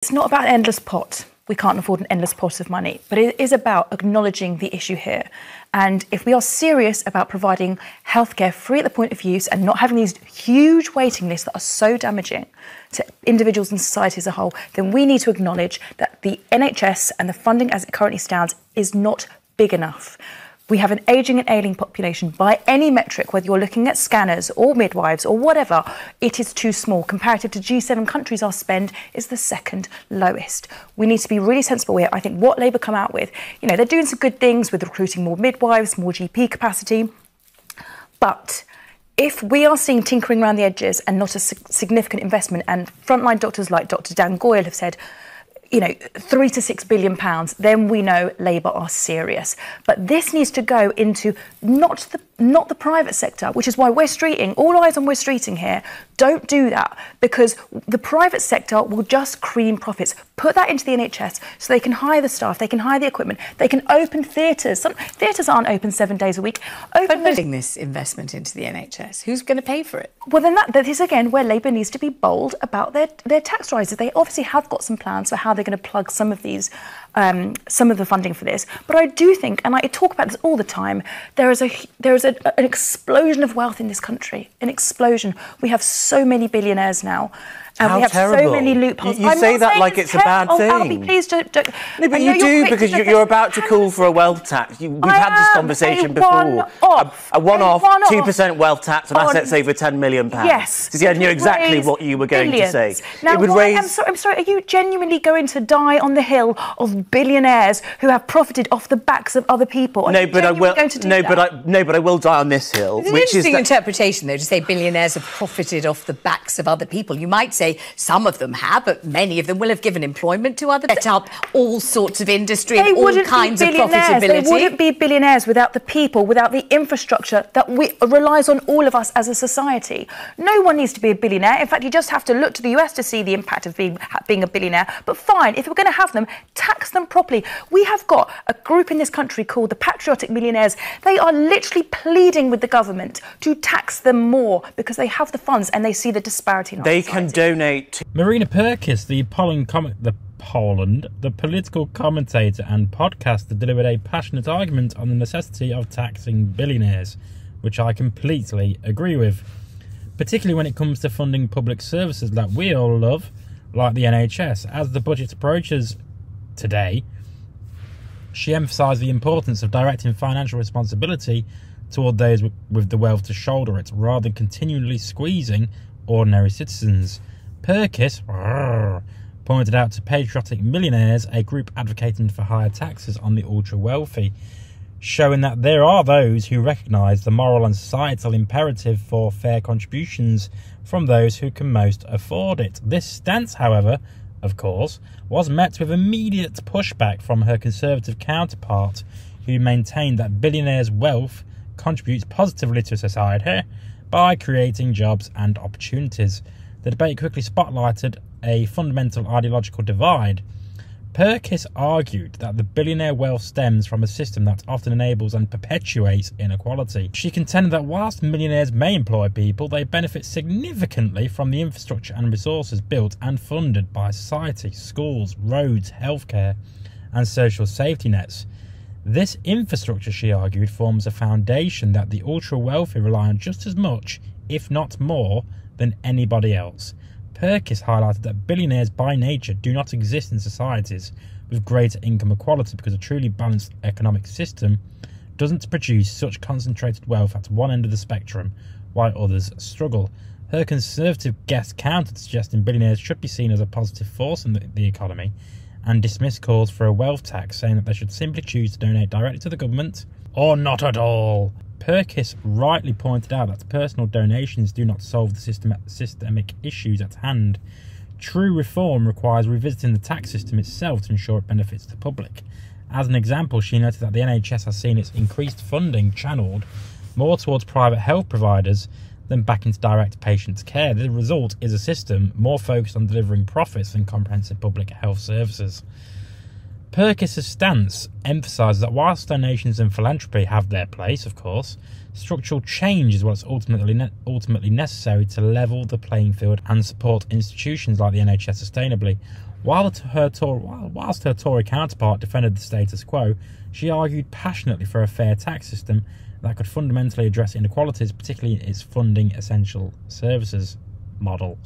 It's not about an endless pot. We can't afford an endless pot of money, but it is about acknowledging the issue here. And if we are serious about providing healthcare free at the point of use and not having these huge waiting lists that are so damaging to individuals and society as a whole, then we need to acknowledge that the NHS and the funding as it currently stands is not big enough. We have an ageing and ailing population by any metric, whether you're looking at scanners or midwives or whatever, it is too small. Comparative to G7 countries, our spend is the second lowest. We need to be really sensible here. I think what Labour come out with, they're doing some good things with recruiting more midwives, more GP capacity, but if we are seeing tinkering around the edges and not a significant investment, and frontline doctors like Dr. Dan Goyle have said, £3 to £6 billion, then we know Labour are serious. But this needs to go into not the private sector, which is why we're streeting, all eyes on we're streeting here. Don't do that, because the private sector will just cream profits. Put that into the NHS so they can hire the staff, they can hire the equipment, they can open theatres. Some theatres aren't open 7 days a week. Putting this investment into the NHS, who's going to pay for it? Well, then that is again where Labour needs to be bold about their tax rises. They obviously have got some plans for how they're going to plug some of these, some of the funding for this. But I do think, and I talk about this all the time, there is an explosion of wealth in this country, an explosion. We have so many billionaires now. How we have terrible. So many loopholes. You say that like it's a bad thing. I'll be pleased. Don't. No, but you do, because you're about to call for a wealth tax. We've had this conversation before. A one-off 2% wealth tax on assets over £10 million. Yes. So I knew exactly what you were going to say. Now, it would raise... I'm sorry, are you genuinely going to die on the hill of billionaires who have profited off the backs of other people? No, but I will. But I will die on this hill. It's an interesting interpretation, though, to say billionaires have profited off the backs of other people. You might say some of them have, but many of them will have given employment to others, set up all sorts of industry and all kinds of profitability. They wouldn't be billionaires without the people, without the infrastructure that relies on all of us as a society. No one needs to be a billionaire. In fact, you just have to look to the US to see the impact of being a billionaire. But fine, if we're going to have them, tax them properly. We have got a group in this country called the Patriotic Millionaires. They are literally pleading with the government to tax them more because they have the funds and they see the disparity in our society. They can donate. Marina Purkiss, the political commentator and podcaster, delivered a passionate argument on the necessity of taxing billionaires, which I completely agree with, particularly when it comes to funding public services that we all love, like the NHS. As the budget approaches today, she emphasised the importance of directing financial responsibility toward those with the wealth to shoulder it, rather than continually squeezing ordinary citizens. Purkiss pointed out to Patriotic Millionaires, a group advocating for higher taxes on the ultra-wealthy, showing that there are those who recognise the moral and societal imperative for fair contributions from those who can most afford it. This stance, however, of course, was met with immediate pushback from her Conservative counterpart, who maintained that billionaires' wealth contributes positively to society by creating jobs and opportunities. The debate quickly spotlighted a fundamental ideological divide. Purkiss argued that the billionaire wealth stems from a system that often enables and perpetuates inequality. She contended that whilst millionaires may employ people, they benefit significantly from the infrastructure and resources built and funded by society, schools, roads, healthcare, and social safety nets. This infrastructure, she argued, forms a foundation that the ultra-wealthy rely on just as much, if not more, than anybody else. Purkiss highlighted that billionaires by nature do not exist in societies with greater income equality because a truly balanced economic system doesn't produce such concentrated wealth at one end of the spectrum while others struggle. Her Conservative guest countered, suggesting billionaires should be seen as a positive force in the economy, and dismissed calls for a wealth tax, saying that they should simply choose to donate directly to the government or not at all. Purkiss rightly pointed out that personal donations do not solve the systemic issues at hand. True reform requires revisiting the tax system itself to ensure it benefits the public. As an example, she noted that the NHS has seen its increased funding channelled more towards private health providers than back into direct patient care. The result is a system more focused on delivering profits than comprehensive public health services. Purkiss's stance emphasises that whilst donations and philanthropy have their place, of course, structural change is what's ultimately necessary to level the playing field and support institutions like the NHS sustainably. Whilst her Tory counterpart defended the status quo, she argued passionately for a fair tax system that could fundamentally address inequalities, particularly in its funding essential services model.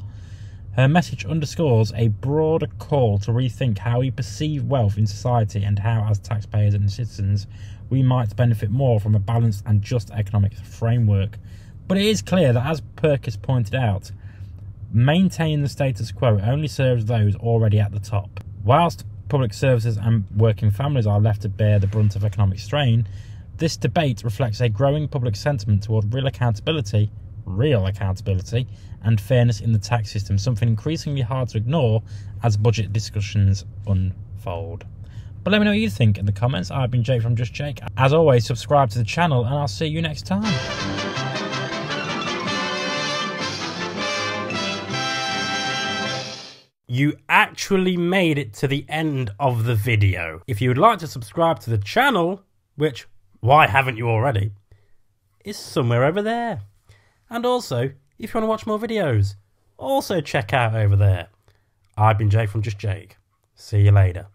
Her message underscores a broader call to rethink how we perceive wealth in society and how, as taxpayers and citizens, we might benefit more from a balanced and just economic framework. But it is clear that, as Purkiss pointed out, maintaining the status quo only serves those already at the top. Whilst public services and working families are left to bear the brunt of economic strain, this debate reflects a growing public sentiment toward real accountability, and fairness in the tax system, something increasingly hard to ignore as budget discussions unfold. But let me know what you think in the comments. I've been Jake from Just Jake. As always, subscribe to the channel and I'll see you next time. You actually made it to the end of the video. If you would like to subscribe to the channel, which, why haven't you already, is somewhere over there. And also, if you want to watch more videos, also check out over there. I've been Jake from Just Jake. See you later.